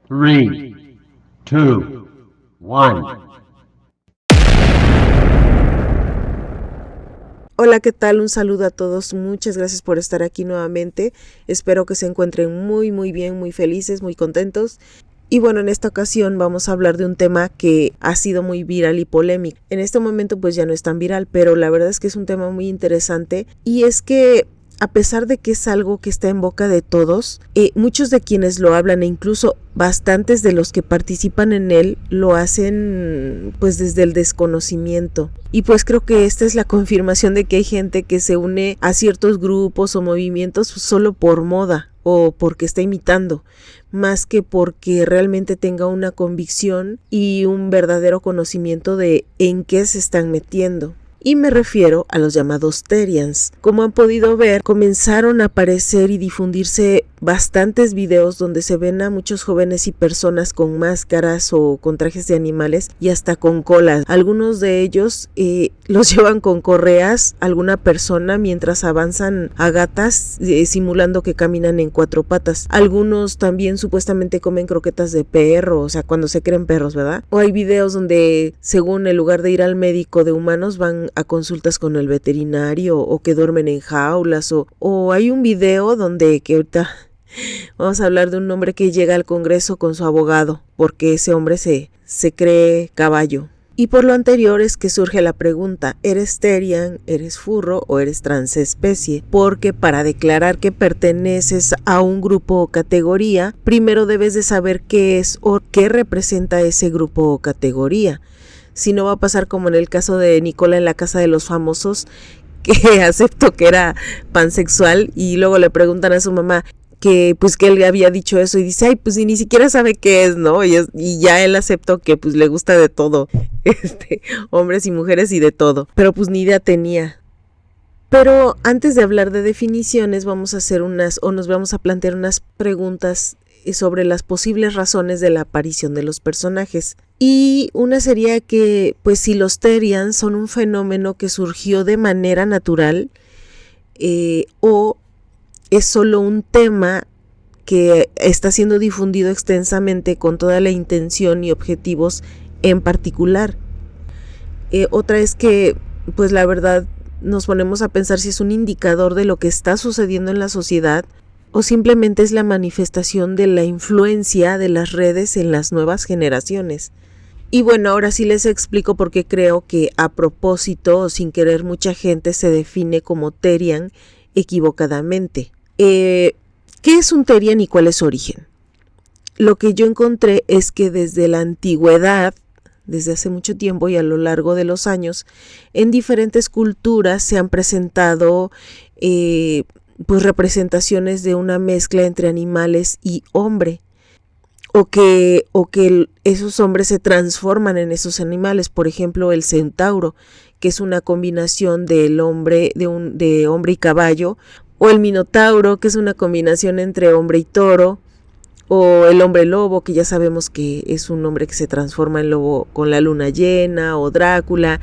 Three, two, one. Hola, ¿qué tal? Un saludo a todos. Muchas gracias por estar aquí nuevamente. Espero que se encuentren muy bien, muy felices, muy contentos. Y bueno, en esta ocasión vamos a hablar de un tema que ha sido muy viral y polémico. En este momento pues ya no es tan viral, pero la verdad es que es un tema muy interesante. Y es que a pesar de que es algo que está en boca de todos, muchos de quienes lo hablan e incluso bastantes de los que participan en él lo hacen pues desde el desconocimiento. Y pues creo que esta es la confirmación de que hay gente que se une a ciertos grupos o movimientos solo por moda o porque está imitando, más que porque realmente tenga una convicción y un verdadero conocimiento de en qué se están metiendo. Y me refiero a los llamados Therians. Como han podido ver, comenzaron a aparecer y difundirse bastantes videos donde se ven a muchos jóvenes y personas con máscaras o con trajes de animales y hasta con colas. Algunos de ellos los llevan con correas a alguna persona mientras avanzan a gatas, simulando que caminan en cuatro patas. Algunos también supuestamente comen croquetas de perro, o sea, cuando se creen perros, ¿verdad? O hay videos donde, según en lugar de ir al médico de humanos, van a consultas con el veterinario o que duermen en jaulas o hay un video donde que ahorita vamos a hablar de un hombre que llega al Congreso con su abogado porque ese hombre se cree caballo. Y por lo anterior es que surge la pregunta, ¿eres Therian, eres furro o eres transespecie? Porque para declarar que perteneces a un grupo o categoría, primero debes de saber qué es o qué representa ese grupo o categoría. Si no va a pasar como en el caso de Nicola en la casa de los famosos, que aceptó que era pansexual y luego le preguntan a su mamá que pues que él había dicho eso y dice, ay, pues ni siquiera sabe qué es, ¿no? Y ya él aceptó que pues le gusta de todo, hombres y mujeres y de todo, pero pues ni idea tenía. Pero antes de hablar de definiciones vamos a plantear unas preguntas sobre las posibles razones de la aparición de los personajes. Y una sería que, pues si los Therians son un fenómeno que surgió de manera natural o es solo un tema que está siendo difundido extensamente con toda la intención y objetivos en particular. Otra es que, pues la verdad, nos ponemos a pensar si es un indicador de lo que está sucediendo en la sociedad o simplemente es la manifestación de la influencia de las redes en las nuevas generaciones. Y bueno, ahora sí les explico por qué creo que a propósito o sin querer mucha gente se define como Therian equivocadamente. ¿Qué es un Therian y cuál es su origen? Lo que yo encontré es que desde la antigüedad, desde hace mucho tiempo y a lo largo de los años, en diferentes culturas se han presentado pues representaciones de una mezcla entre animales y hombre. O que esos hombres se transforman en esos animales, por ejemplo el centauro, que es una combinación del hombre, de hombre y caballo, o el minotauro, que es una combinación entre hombre y toro, o el hombre lobo, que ya sabemos que es un hombre que se transforma en lobo con la luna llena, o Drácula,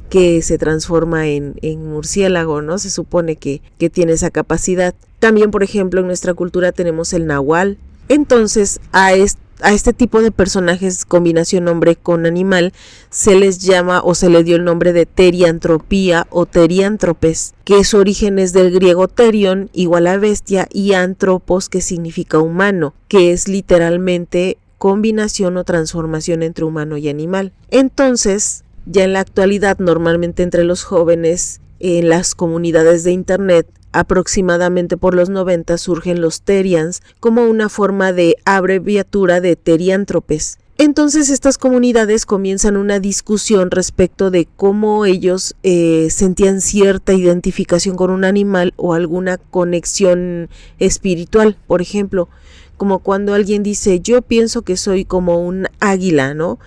que se transforma en murciélago, ¿no? Se supone que tiene esa capacidad. También, por ejemplo, en nuestra cultura tenemos el nahual. Entonces, a este tipo de personajes, combinación hombre con animal, se les llama o se le dio el nombre de teriantropía o teriántropes, que su origen es del griego terion, igual a bestia, y antropos, que significa humano, que es literalmente combinación o transformación entre humano y animal. Entonces, ya en la actualidad, normalmente entre los jóvenes, en las comunidades de internet, aproximadamente por los 90 surgen los Therians como una forma de abreviatura de teriántropes. Entonces estas comunidades comienzan una discusión respecto de cómo ellos sentían cierta identificación con un animal o alguna conexión espiritual. Por ejemplo, como cuando alguien dice, yo pienso que soy como un águila, ¿no?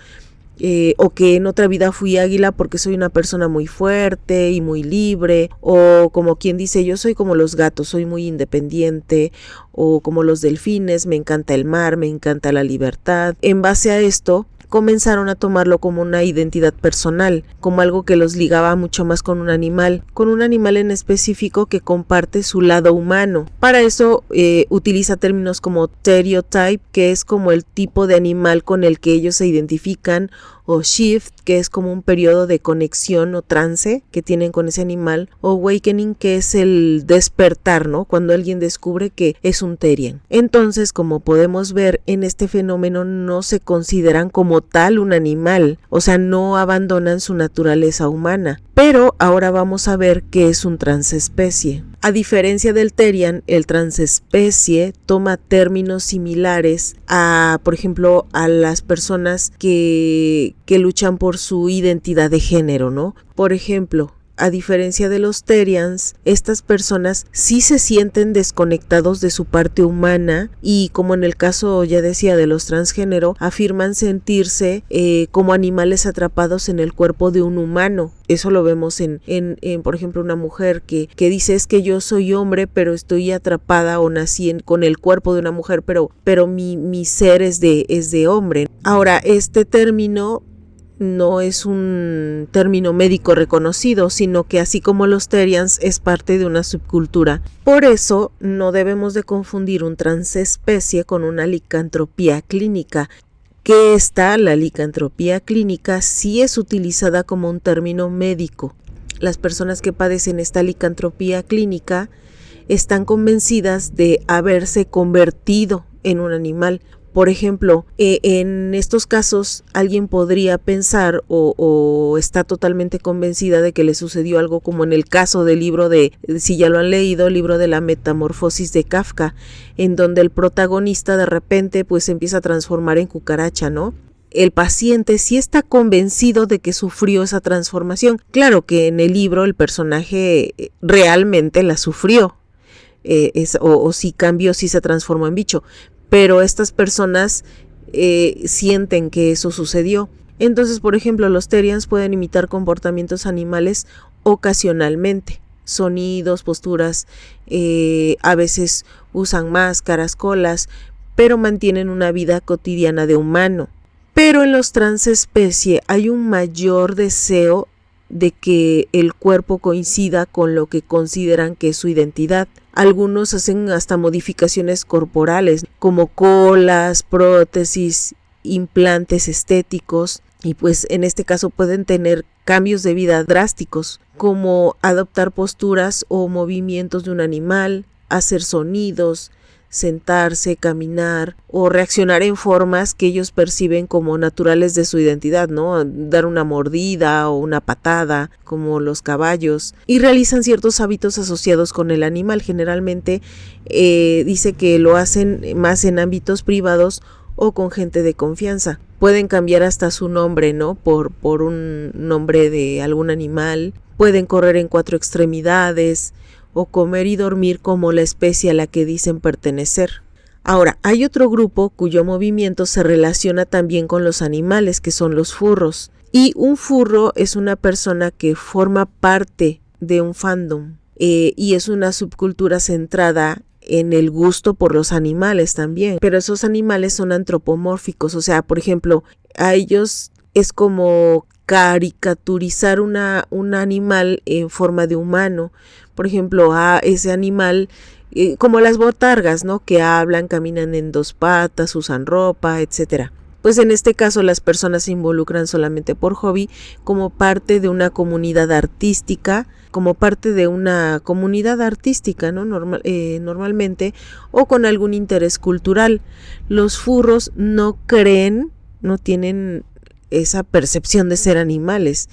O que en otra vida fui águila porque soy una persona muy fuerte y muy libre, o como quien dice, yo soy como los gatos, soy muy independiente, o como los delfines, me encanta el mar, me encanta la libertad. En base a esto, comenzaron a tomarlo como una identidad personal, como algo que los ligaba mucho más con un animal en específico que comparte su lado humano. Para eso utiliza términos como stereotype, que es como el tipo de animal con el que ellos se identifican, o shift, que es como un periodo de conexión o trance que tienen con ese animal, o awakening, que es el despertar, ¿no? Cuando alguien descubre que es un Therian. Entonces, como podemos ver, en este fenómeno no se consideran como tal un animal, o sea, no abandonan su naturaleza humana. Pero ahora vamos a ver qué es un transespecie. A diferencia del Therian, el transespecie toma términos similares a, por ejemplo, a las personas que luchan por su identidad de género, ¿no? Por ejemplo, a diferencia de los Therians, estas personas sí se sienten desconectados de su parte humana y, como en el caso ya decía de los transgénero, afirman sentirse como animales atrapados en el cuerpo de un humano. Eso lo vemos en por ejemplo, una mujer que dice, es que yo soy hombre, pero estoy atrapada o nací con el cuerpo de una mujer, pero mi ser es de hombre. Ahora, este término no es un término médico reconocido, sino que así como los Therians es parte de una subcultura. Por eso no debemos de confundir un transespecie con una licantropía clínica. Que la licantropía clínica sí es utilizada como un término médico. Las personas que padecen esta licantropía clínica están convencidas de haberse convertido en un animal. Por ejemplo, en estos casos alguien podría pensar o está totalmente convencida de que le sucedió algo como en el caso del libro si ya lo han leído, el libro de la Metamorfosis de Kafka, en donde el protagonista de repente pues se empieza a transformar en cucaracha, ¿no? El paciente sí está convencido de que sufrió esa transformación. Claro que en el libro el personaje realmente la sufrió, o si cambió, si se transformó en bicho. Pero estas personas sienten que eso sucedió. Entonces, por ejemplo, los Therians pueden imitar comportamientos animales ocasionalmente, sonidos, posturas, a veces usan máscaras, colas, pero mantienen una vida cotidiana de humano. Pero en los transespecie hay un mayor deseo de que el cuerpo coincida con lo que consideran que es su identidad. Algunos hacen hasta modificaciones corporales, como colas, prótesis, implantes estéticos, y pues en este caso pueden tener cambios de vida drásticos, como adoptar posturas o movimientos de un animal, hacer sonidos, sentarse, caminar o reaccionar en formas que ellos perciben como naturales de su identidad, ¿no? Dar una mordida o una patada, como los caballos, y realizan ciertos hábitos asociados con el animal. Generalmente dice que lo hacen más en ámbitos privados o con gente de confianza. Pueden cambiar hasta su nombre, ¿no? Por un nombre de algún animal. Pueden correr en 4 extremidades o comer y dormir como la especie a la que dicen pertenecer. Ahora, hay otro grupo cuyo movimiento se relaciona también con los animales, que son los furros. Y un furro es una persona que forma parte de un fandom y es una subcultura centrada en el gusto por los animales también. Pero esos animales son antropomórficos, o sea, por ejemplo, a ellos es como caricaturizar un animal en forma de humano. Por ejemplo, a ese animal, como las botargas, ¿no? Que hablan, caminan en 2 patas, usan ropa, etcétera. Pues en este caso las personas se involucran solamente por hobby, como parte de una comunidad artística, ¿no? Normalmente, o con algún interés cultural. Los furros no tienen esa percepción de ser animales.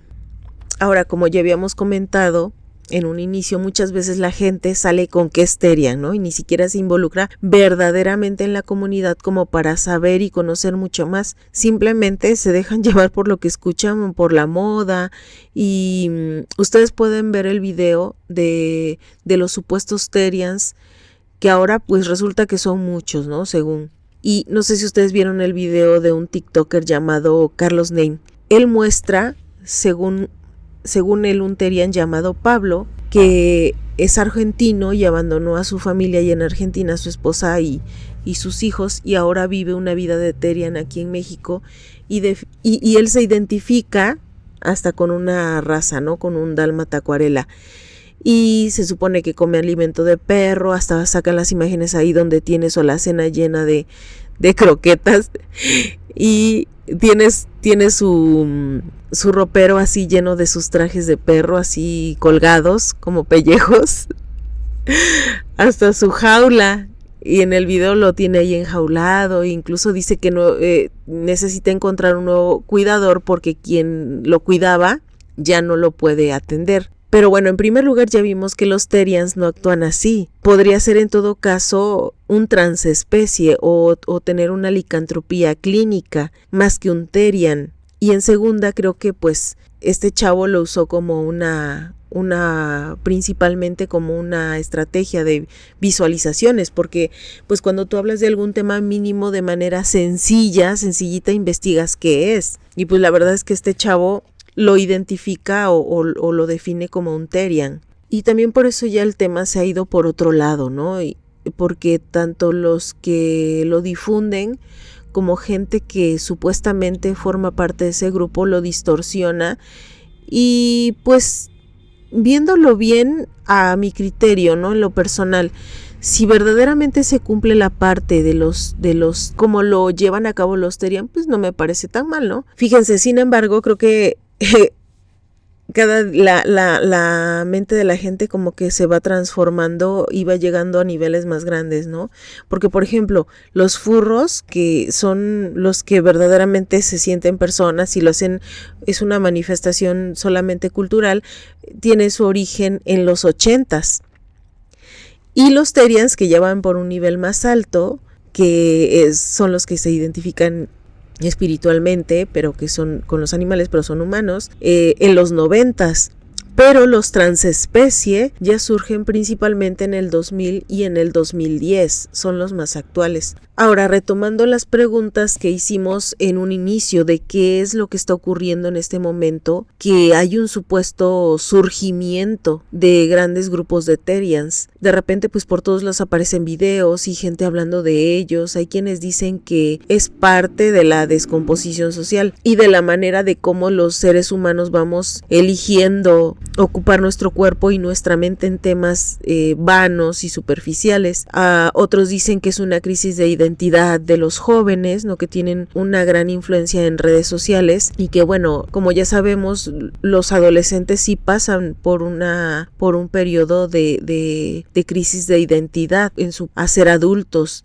Ahora, como ya habíamos comentado, en un inicio, muchas veces la gente sale con que es Terian, ¿no? Y ni siquiera se involucra verdaderamente en la comunidad como para saber y conocer mucho más. Simplemente se dejan llevar por lo que escuchan, por la moda. Y ustedes pueden ver el video de los supuestos Terians, que ahora pues resulta que son muchos, ¿no? Según. Y no sé si ustedes vieron el video de un TikToker llamado Carlos Name. Él muestra, según él, un Terian llamado Pablo, que es argentino y abandonó a su familia y en Argentina a su esposa y sus hijos, y ahora vive una vida de Terian aquí en México, y él se identifica hasta con una raza, ¿no? Con un dálmata acuarela. Y se supone que come alimento de perro, hasta sacan las imágenes ahí donde tiene su alacena llena de croquetas, y tiene su ropero así lleno de sus trajes de perro, así colgados como pellejos, hasta su jaula, y en el video lo tiene ahí enjaulado. Incluso dice que no necesita encontrar un nuevo cuidador porque quien lo cuidaba ya no lo puede atender. Pero bueno, en primer lugar ya vimos que los Terians no actúan así. Podría ser en todo caso un transespecie o tener una licantropía clínica más que un Terian. Y en segunda, creo que pues este chavo lo usó como principalmente como una estrategia de visualizaciones, porque pues cuando tú hablas de algún tema mínimo de manera sencillita, investigas qué es. Y pues la verdad es que este chavo lo identifica o lo define como un Terian. Y también por eso ya el tema se ha ido por otro lado, ¿no? Porque tanto los que lo difunden como gente que supuestamente forma parte de ese grupo lo distorsiona. Y pues viéndolo bien a mi criterio, ¿no? En lo personal, si verdaderamente se cumple la parte de los como lo llevan a cabo los Terian, pues no me parece tan mal, ¿no? Fíjense, sin embargo, creo que la mente de la gente como que se va transformando y va llegando a niveles más grandes, ¿no? Porque, por ejemplo, los furros, que son los que verdaderamente se sienten personas y lo hacen, es una manifestación solamente cultural, tiene su origen en los 80s. Y los Terians, que ya van por un nivel más alto, que son los que se identifican espiritualmente, pero que son con los animales, pero son humanos, en los 90s. Pero los transespecie ya surgen principalmente en el 2000 y en el 2010, son los más actuales. Ahora, retomando las preguntas que hicimos en un inicio de qué es lo que está ocurriendo en este momento, que hay un supuesto surgimiento de grandes grupos de Terians. De repente, pues por todos lados aparecen videos y gente hablando de ellos. Hay quienes dicen que es parte de la descomposición social y de la manera de cómo los seres humanos vamos eligiendo ocupar nuestro cuerpo y nuestra mente en temas vanos y superficiales. Otros dicen que es una crisis de identidad de los jóvenes, ¿no? Que tienen una gran influencia en redes sociales y que, bueno, como ya sabemos, los adolescentes sí pasan por un periodo de crisis de identidad en su hacer adultos.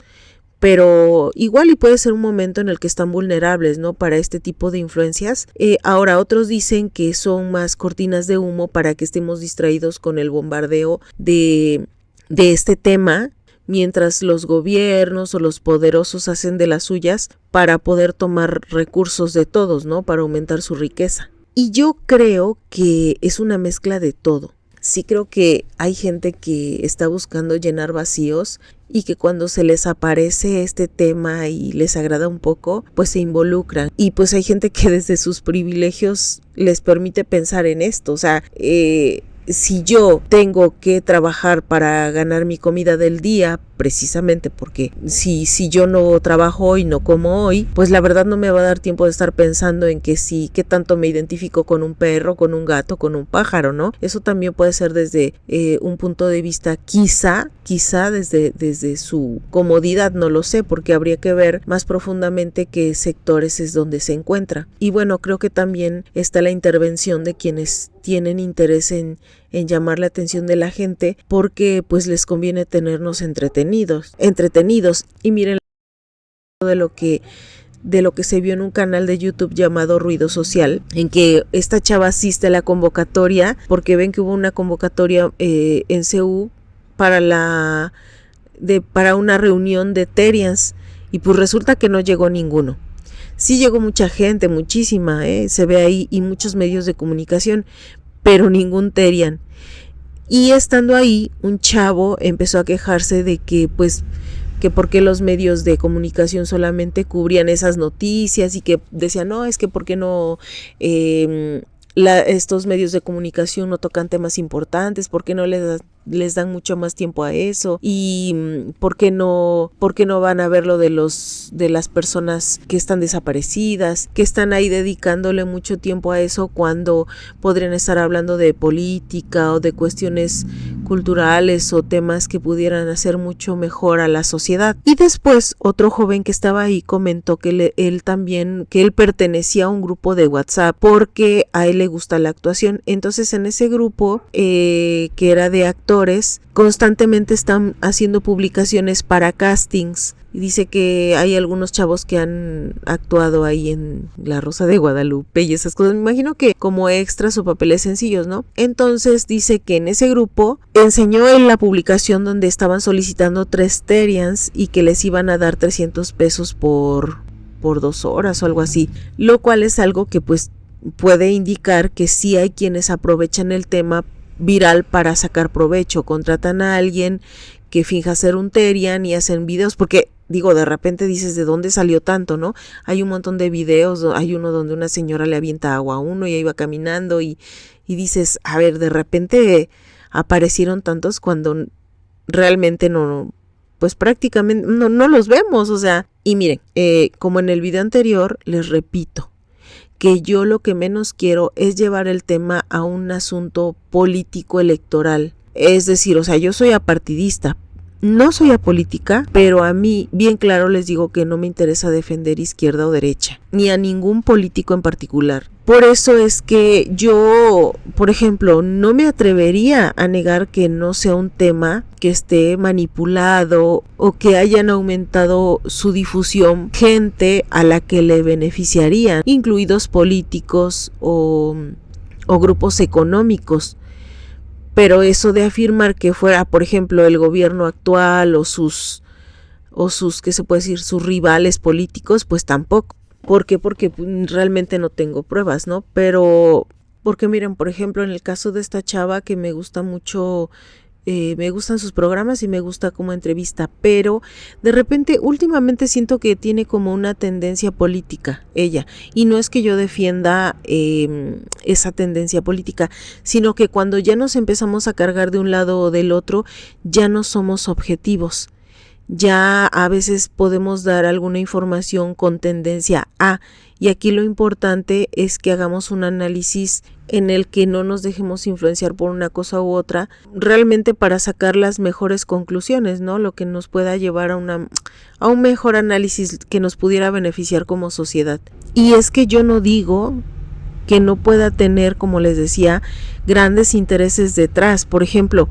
Pero igual y puede ser un momento en el que están vulnerables, ¿no? Para este tipo de influencias. Ahora otros dicen que son más cortinas de humo para que estemos distraídos con el bombardeo de este tema, mientras los gobiernos o los poderosos hacen de las suyas para poder tomar recursos de todos, ¿no? Para aumentar su riqueza. Y yo creo que es una mezcla de todo. Sí creo que hay gente que está buscando llenar vacíos y que cuando se les aparece este tema y les agrada un poco, pues se involucran. Y pues hay gente que desde sus privilegios les permite pensar en esto. O sea, si yo tengo que trabajar para ganar mi comida del día, precisamente porque si yo no trabajo hoy, no como hoy, pues la verdad no me va a dar tiempo de estar pensando en que sí, qué tanto me identifico con un perro, con un gato, con un pájaro, ¿no? Eso también puede ser desde un punto de vista quizá desde su comodidad, no lo sé, porque habría que ver más profundamente qué sectores es donde se encuentra. Y bueno, creo que también está la intervención de quienes tienen interés en llamar la atención de la gente, porque pues les conviene tenernos entretenidos. Y miren, de de lo que se vio en un canal de YouTube llamado Ruido Social, en que esta chava asiste a la convocatoria porque ven que hubo una convocatoria en CU para una reunión de Terians, y pues resulta que no llegó ninguno. Sí llegó mucha gente, muchísima, se ve ahí, y muchos medios de comunicación, pero ningún Terian. Y estando ahí, un chavo empezó a quejarse de que por qué los medios de comunicación solamente cubrían esas noticias, y que decían, no, es que por qué no estos medios de comunicación no tocan temas importantes, por qué no les dan mucho más tiempo a eso, y por qué no van a ver lo de las personas que están desaparecidas, que están ahí dedicándole mucho tiempo a eso cuando podrían estar hablando de política o de cuestiones culturales o temas que pudieran hacer mucho mejor a la sociedad. Y después otro joven que estaba ahí comentó que él pertenecía a un grupo de WhatsApp porque a él le gusta la actuación. Entonces en ese grupo que era de actores, constantemente están haciendo publicaciones para castings. Y dice que hay algunos chavos que han actuado ahí en La Rosa de Guadalupe y esas cosas. Me imagino que como extras o papeles sencillos, ¿no? Entonces dice que en ese grupo enseñó en la publicación donde estaban solicitando 3 Terians y que les iban a dar 300 pesos por 2 horas o algo así. Lo cual es algo que pues puede indicar que sí hay quienes aprovechan el tema viral para sacar provecho. Contratan a alguien que finja ser un Terian y hacen videos, porque digo, de repente dices, ¿de dónde salió tanto, no? Hay un montón de videos, hay uno donde una señora le avienta agua a uno y ahí va caminando y dices, a ver, de repente aparecieron tantos cuando realmente no, pues prácticamente no los vemos, o sea. Y miren, como en el video anterior, les repito, que yo lo que menos quiero es llevar el tema a un asunto político electoral. Es decir, o sea, yo soy apartidista, no soy apolítica, pero a mí bien claro les digo que no me interesa defender izquierda o derecha, ni a ningún político en particular. Por eso es que yo, por ejemplo, no me atrevería a negar que no sea un tema que esté manipulado o que hayan aumentado su difusión gente a la que le beneficiarían, incluidos políticos o grupos económicos. Pero eso de afirmar que fuera, por ejemplo, el gobierno actual o sus, ¿qué se puede decir?, sus rivales políticos, pues tampoco. ¿Por qué? Porque realmente no tengo pruebas, ¿no? Pero, porque miren, por ejemplo, en el caso de esta chava que me gusta mucho, me gustan sus programas y me gusta como entrevista, pero de repente últimamente siento que tiene como una tendencia política ella, y no es que yo defienda esa tendencia política, sino que cuando ya nos empezamos a cargar de un lado o del otro, ya no somos objetivos. Ya a veces podemos dar alguna información con tendencia a, y aquí lo importante es que hagamos un análisis en el que no nos dejemos influenciar por una cosa u otra, realmente para sacar las mejores conclusiones, ¿no? Lo que nos pueda llevar a un mejor análisis que nos pudiera beneficiar como sociedad. Y es que yo no digo que no pueda tener, como les decía, grandes intereses detrás. Por ejemplo,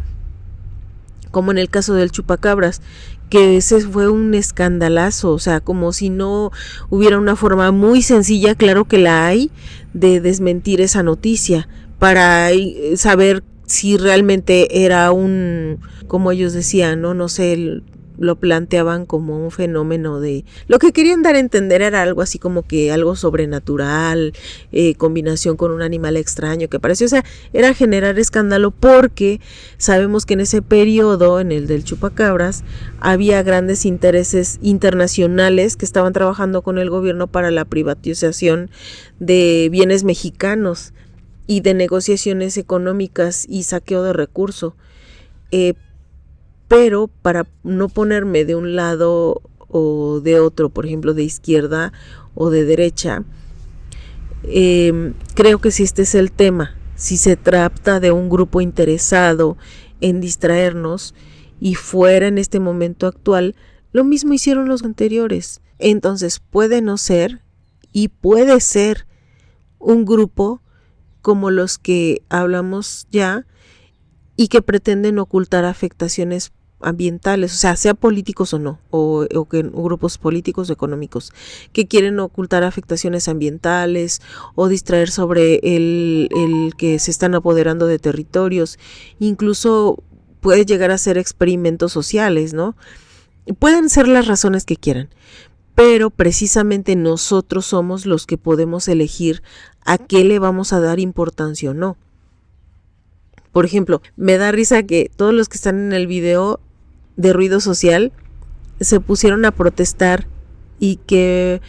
como en el caso del chupacabras, que ese fue un escandalazo, o sea, como si no hubiera una forma muy sencilla, claro que la hay, de desmentir esa noticia, para saber si realmente era como ellos decían, no sé, lo planteaban como un fenómeno lo que querían dar a entender era algo así como que algo sobrenatural, combinación con un animal extraño que pareció, o sea, era generar escándalo porque sabemos que en ese periodo, en el del chupacabras, había grandes intereses internacionales que estaban trabajando con el gobierno para la privatización de bienes mexicanos y de negociaciones económicas y saqueo de recursos. Pero para no ponerme de un lado o de otro, por ejemplo de izquierda o de derecha, creo que si este es el tema, si se trata de un grupo interesado en distraernos y fuera en este momento actual, lo mismo hicieron los anteriores. Entonces puede no ser y puede ser un grupo como los que hablamos ya y que pretenden ocultar afectaciones ambientales, o sea políticos o no, o grupos políticos o económicos, que quieren ocultar afectaciones ambientales o distraer sobre el que se están apoderando de territorios, incluso puede llegar a ser experimentos sociales, ¿no? Pueden ser las razones que quieran, pero precisamente nosotros somos los que podemos elegir a qué le vamos a dar importancia o no. Por ejemplo, me da risa que todos los que están en el video de ruido social se pusieron a protestar y que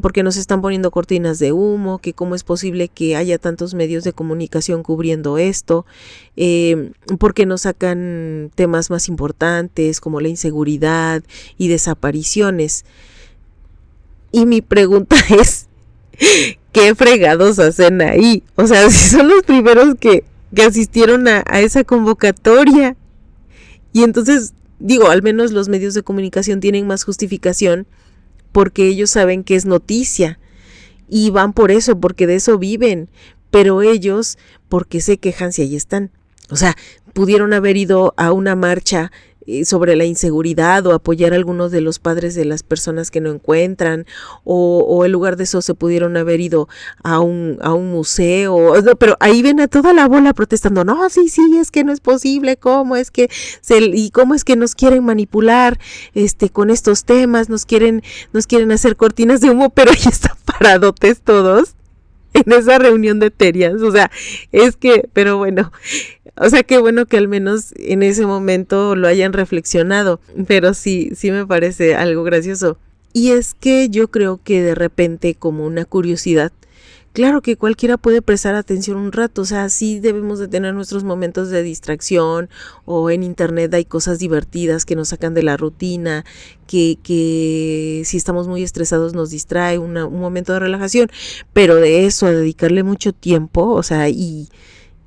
porque nos están poniendo cortinas de humo, que cómo es posible que haya tantos medios de comunicación cubriendo esto, porque no sacan temas más importantes como la inseguridad y desapariciones. Y mi pregunta es, ¿qué fregados hacen ahí? O sea, si son los primeros que asistieron a esa convocatoria. Y entonces, digo, al menos los medios de comunicación tienen más justificación porque ellos saben que es noticia y van por eso, porque de eso viven, pero ellos, ¿por qué se quejan si ahí están? O sea, pudieron haber ido a una marcha sobre la inseguridad o apoyar a algunos de los padres de las personas que no encuentran, o en lugar de eso se pudieron haber ido a un museo, pero ahí ven a toda la bola protestando, no, sí, es que no es posible, cómo es que nos quieren manipular con estos temas, nos quieren hacer cortinas de humo, pero ahí están paradotes todos en esa reunión de terias, o sea, pero bueno, o sea, qué bueno que al menos en ese momento lo hayan reflexionado, pero sí me parece algo gracioso. Y es que yo creo que de repente, como una curiosidad, claro que cualquiera puede prestar atención un rato, o sea, sí debemos de tener nuestros momentos de distracción, o en internet hay cosas divertidas que nos sacan de la rutina, que si estamos muy estresados nos distrae, un momento de relajación, pero de eso a dedicarle mucho tiempo, o sea, y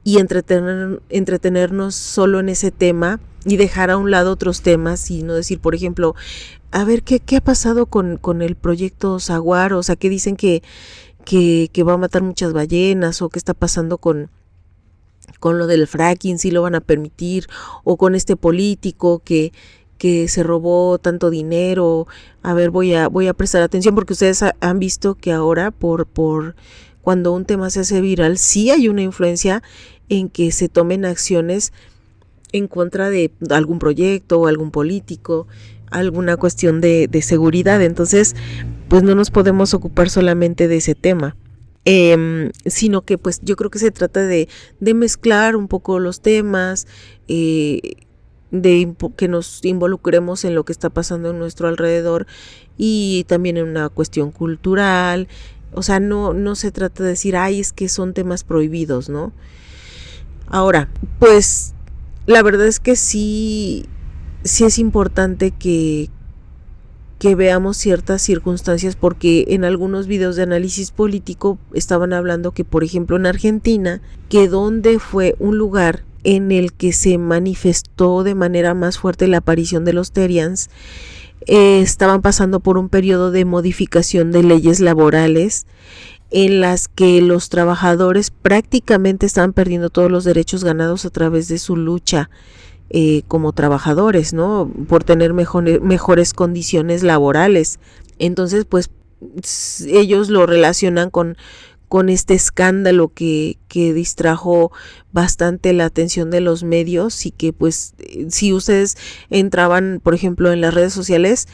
entretenernos solo en ese tema y dejar a un lado otros temas y no decir, por ejemplo, a ver, ¿qué ha pasado con el proyecto Saguaro? O sea, que dicen que va a matar muchas ballenas, o qué está pasando con lo del fracking, si lo van a permitir, o con este político que se robó tanto dinero. A ver, voy a prestar atención, porque ustedes han visto que ahora por cuando un tema se hace viral, sí hay una influencia en que se tomen acciones en contra de algún proyecto o algún político, alguna cuestión de seguridad. Entonces, pues no nos podemos ocupar solamente de ese tema, sino que pues yo creo que se trata de mezclar un poco los temas, que nos involucremos en lo que está pasando en nuestro alrededor y también en una cuestión cultural. O sea, no se trata de decir, ay, es que son temas prohibidos, ¿no? Ahora, pues la verdad es que sí es importante que veamos ciertas circunstancias, porque en algunos videos de análisis político estaban hablando que, por ejemplo, en Argentina, que donde fue un lugar en el que se manifestó de manera más fuerte la aparición de los Terians, estaban pasando por un periodo de modificación de leyes laborales en las que los trabajadores prácticamente estaban perdiendo todos los derechos ganados a través de su lucha como trabajadores, ¿no? Por tener mejores condiciones laborales. Entonces, pues ellos lo relacionan con este escándalo que distrajo bastante la atención de los medios, y que pues si ustedes entraban, por ejemplo, en las redes sociales,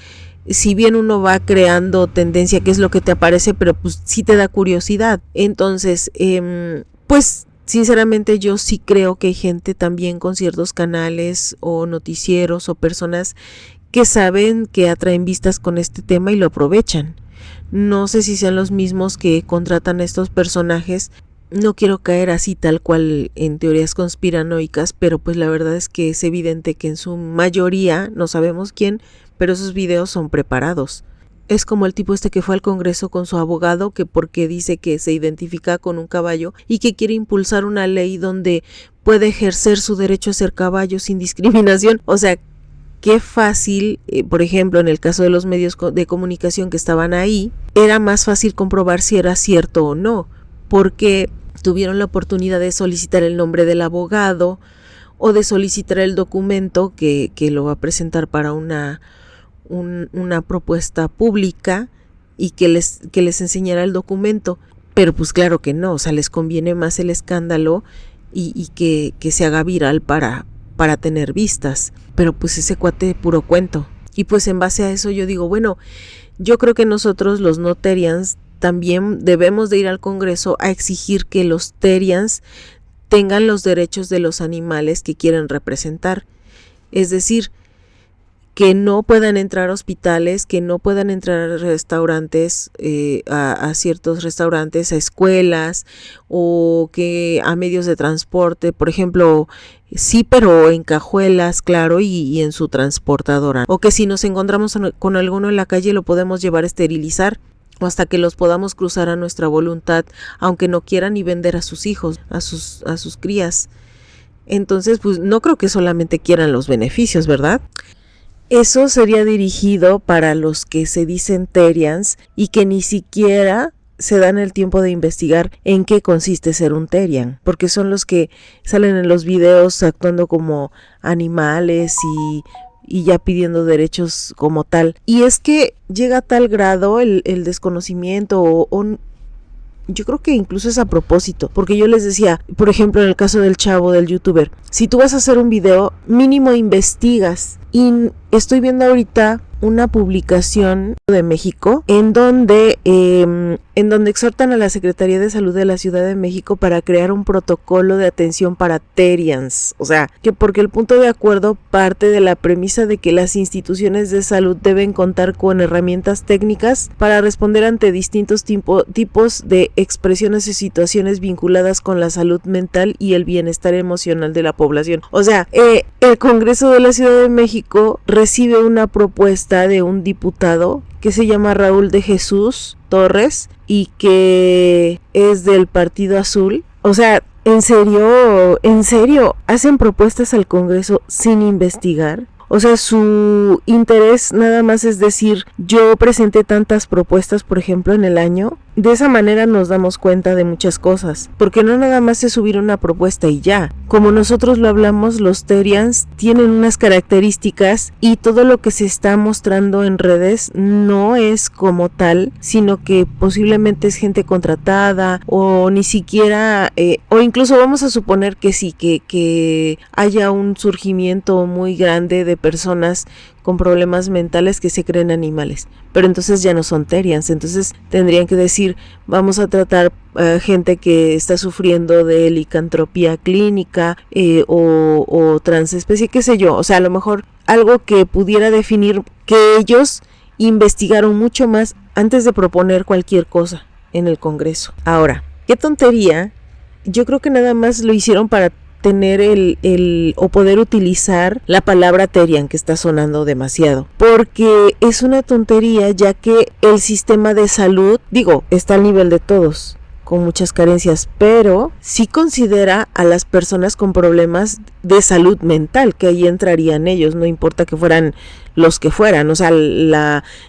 si bien uno va creando tendencia, que es lo que te aparece, pero pues sí te da curiosidad. Entonces, pues sinceramente yo sí creo que hay gente también con ciertos canales o noticieros o personas que saben que atraen vistas con este tema y lo aprovechan. No sé si sean los mismos que contratan a estos personajes. No quiero caer así tal cual en teorías conspiranoicas, pero pues la verdad es que es evidente que en su mayoría, no sabemos quién, pero esos videos son preparados. Es como el tipo que fue al Congreso con su abogado, que porque dice que se identifica con un caballo y que quiere impulsar una ley donde puede ejercer su derecho a ser caballo sin discriminación. O sea, qué fácil, por ejemplo, en el caso de los medios de comunicación que estaban ahí, era más fácil comprobar si era cierto o no, porque tuvieron la oportunidad de solicitar el nombre del abogado, o de solicitar el documento que lo va a presentar para una propuesta pública y que les enseñara el documento. Pero pues claro que no, o sea, les conviene más el escándalo y que se haga viral para tener vistas. Pero pues ese cuate puro cuento. Y pues en base a eso yo digo, bueno, yo creo que nosotros los no Terians también debemos de ir al Congreso a exigir que los Terians tengan los derechos de los animales que quieren representar. Es decir, que no puedan entrar a hospitales, que no puedan entrar a restaurantes, a ciertos restaurantes, a escuelas o que a medios de transporte, por ejemplo, sí, pero en cajuelas, claro, y en su transportadora. O que si nos encontramos con alguno en la calle lo podemos llevar a esterilizar o hasta que los podamos cruzar a nuestra voluntad, aunque no quieran ni vender a sus hijos, a sus crías. Entonces, pues no creo que solamente quieran los beneficios, ¿verdad? Eso sería dirigido para los que se dicen Terians y que ni siquiera se dan el tiempo de investigar en qué consiste ser un Terian, porque son los que salen en los videos actuando como animales y ya pidiendo derechos como tal. Y es que llega a tal grado el desconocimiento o yo creo que incluso es a propósito, porque yo les decía, por ejemplo, en el caso del chavo, del youtuber, si tú vas a hacer un video, mínimo investigas. Y estoy viendo ahorita una publicación de México en donde exhortan a la Secretaría de Salud de la Ciudad de México para crear un protocolo de atención para Terians. O sea, que porque el punto de acuerdo parte de la premisa de que las instituciones de salud deben contar con herramientas técnicas para responder ante distintos tipos de expresiones y situaciones vinculadas con la salud mental y el bienestar emocional de la población. O sea, el Congreso de la Ciudad de México recibe una propuesta de un diputado que se llama Raúl de Jesús Torres y que es del Partido Azul. O sea, ¿en serio hacen propuestas al Congreso sin investigar? O sea, su interés nada más es decir, yo presenté tantas propuestas, por ejemplo, en el año. De esa manera nos damos cuenta de muchas cosas, porque no nada más es subir una propuesta y ya. Como nosotros lo hablamos, los Terians tienen unas características y todo lo que se está mostrando en redes no es como tal, sino que posiblemente es gente contratada o ni siquiera, o incluso vamos a suponer que sí, que haya un surgimiento muy grande de personas con problemas mentales que se creen animales, pero entonces ya no son Terians. Entonces tendrían que decir, vamos a tratar gente que está sufriendo de licantropía clínica o transespecie, qué sé yo. O sea, a lo mejor algo que pudiera definir que ellos investigaron mucho más antes de proponer cualquier cosa en el Congreso. Ahora, qué tontería, yo creo que nada más lo hicieron para tener o poder utilizar la palabra Terian, que está sonando demasiado, porque es una tontería, ya que el sistema de salud, está al nivel de todos, con muchas carencias, pero sí considera a las personas con problemas de salud mental, que ahí entrarían ellos, no importa que fueran los que fueran, o sea,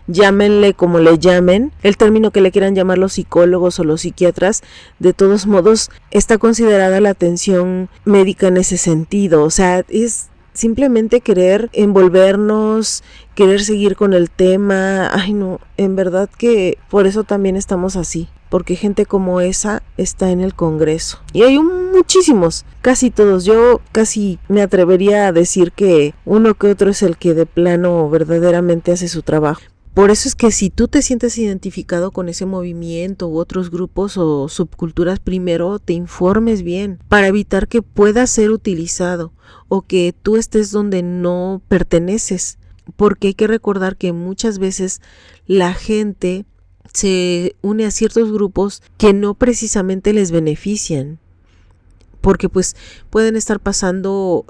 llámenle como le llamen, el término que le quieran llamar los psicólogos o los psiquiatras, de todos modos está considerada la atención médica en ese sentido. O sea, es simplemente querer envolvernos, querer seguir con el tema. Ay no, en verdad que por eso también estamos así, porque gente como esa está en el Congreso. Y hay muchísimos, casi todos. Yo casi me atrevería a decir que uno que otro es el que de plano verdaderamente hace su trabajo. Por eso es que si tú te sientes identificado con ese movimiento u otros grupos o subculturas, primero te informes bien para evitar que pueda ser utilizado o que tú estés donde no perteneces. Porque hay que recordar que muchas veces la gente se une a ciertos grupos que no precisamente les benefician, porque pues pueden estar pasando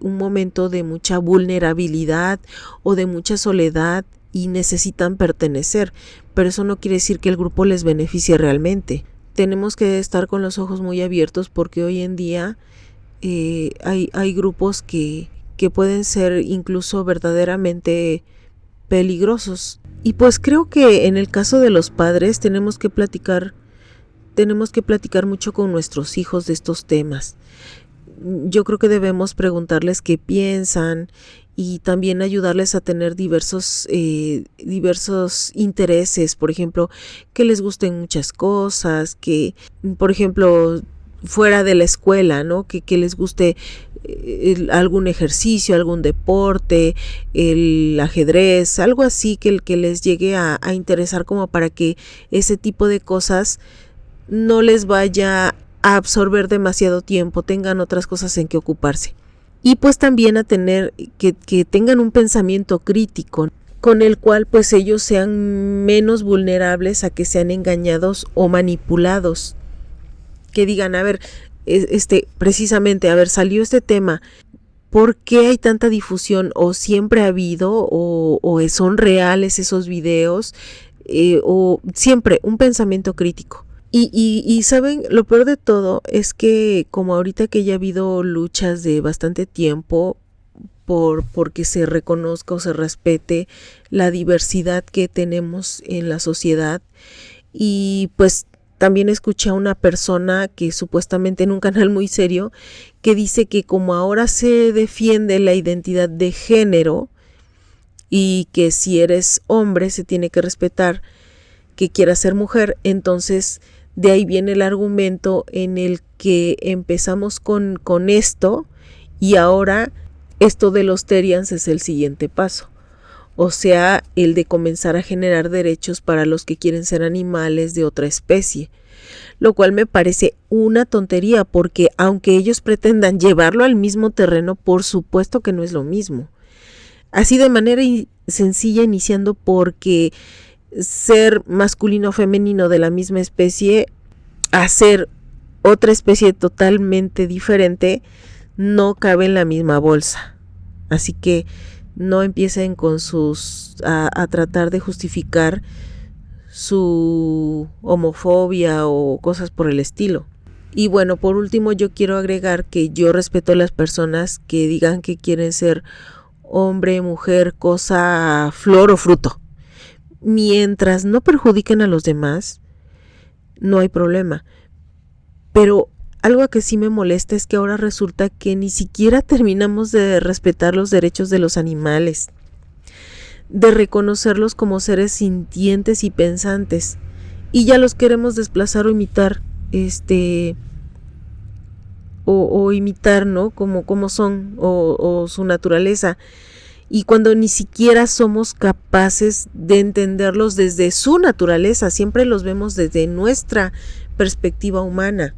un momento de mucha vulnerabilidad o de mucha soledad y necesitan pertenecer, pero eso no quiere decir que el grupo les beneficie realmente. Tenemos que estar con los ojos muy abiertos, porque hoy en día hay grupos que pueden ser incluso verdaderamente peligrosos. Y pues creo que en el caso de los padres tenemos que platicar mucho con nuestros hijos de estos temas. yo creo que debemos preguntarles qué piensan y también ayudarles a tener diversos intereses, por ejemplo, que les gusten muchas cosas, que, por ejemplo, fuera de la escuela, ¿no? Que les guste algún ejercicio, algún deporte, el ajedrez, algo así que les llegue a interesar, como para que ese tipo de cosas no les vaya a absorber demasiado tiempo, tengan otras cosas en que ocuparse. Y pues también a tener que tengan un pensamiento crítico con el cual pues ellos sean menos vulnerables a que sean engañados o manipulados. Que digan, a ver, precisamente, a ver, salió este tema, ¿por qué hay tanta difusión? ¿O siempre ha habido? ¿O son reales esos videos? O siempre un pensamiento crítico. Y saben, lo peor de todo es que como ahorita que ya ha habido luchas de bastante tiempo porque se reconozca o se respete la diversidad que tenemos en la sociedad, y pues también escuché a una persona que supuestamente en un canal muy serio que dice que como ahora se defiende la identidad de género y que si eres hombre se tiene que respetar que quieras ser mujer, entonces de ahí viene el argumento en el que empezamos con esto y ahora esto de los Terians es el siguiente paso. O sea, el de comenzar a generar derechos para los que quieren ser animales de otra especie. Lo cual me parece una tontería, porque aunque ellos pretendan llevarlo al mismo terreno, por supuesto que no es lo mismo. Así de manera sencilla, iniciando porque ser masculino o femenino de la misma especie a ser otra especie totalmente diferente no cabe en la misma bolsa. Así que no empiecen con a tratar de justificar su homofobia o cosas por el estilo. Y bueno, por último yo quiero agregar que yo respeto a las personas que digan que quieren ser hombre, mujer, cosa, flor o fruto. Mientras no perjudiquen a los demás, no hay problema. Pero algo que sí me molesta es que ahora resulta que ni siquiera terminamos de respetar los derechos de los animales, de reconocerlos como seres sintientes y pensantes, y ya los queremos desplazar o imitar, o imitar, ¿no? Como son, o su naturaleza. Y cuando ni siquiera somos capaces de entenderlos desde su naturaleza, siempre los vemos desde nuestra perspectiva humana.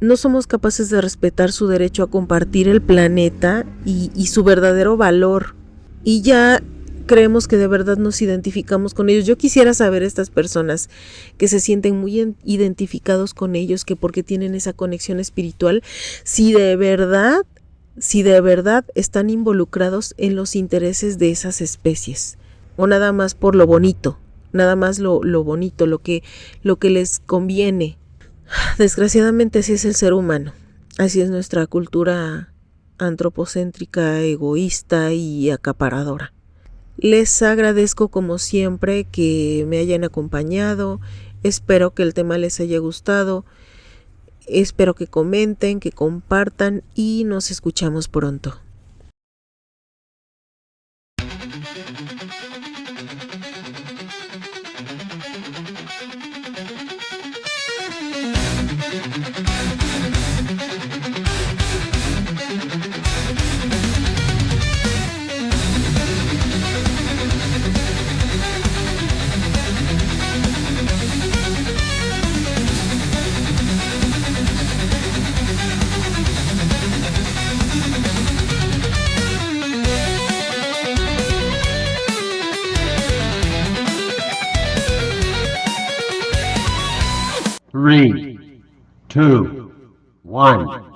No somos capaces de respetar su derecho a compartir el planeta y su verdadero valor. Y ya creemos que de verdad nos identificamos con ellos. Yo quisiera saber estas personas que se sienten muy identificados con ellos, que porque tienen esa conexión espiritual, si de verdad están involucrados en los intereses de esas especies, o nada más por lo bonito, nada más lo bonito, lo que les conviene. Desgraciadamente así es el ser humano, así es nuestra cultura antropocéntrica, egoísta y acaparadora. Les agradezco como siempre que me hayan acompañado, espero que el tema les haya gustado. Espero que comenten, que compartan y nos escuchamos pronto. Three, two, one.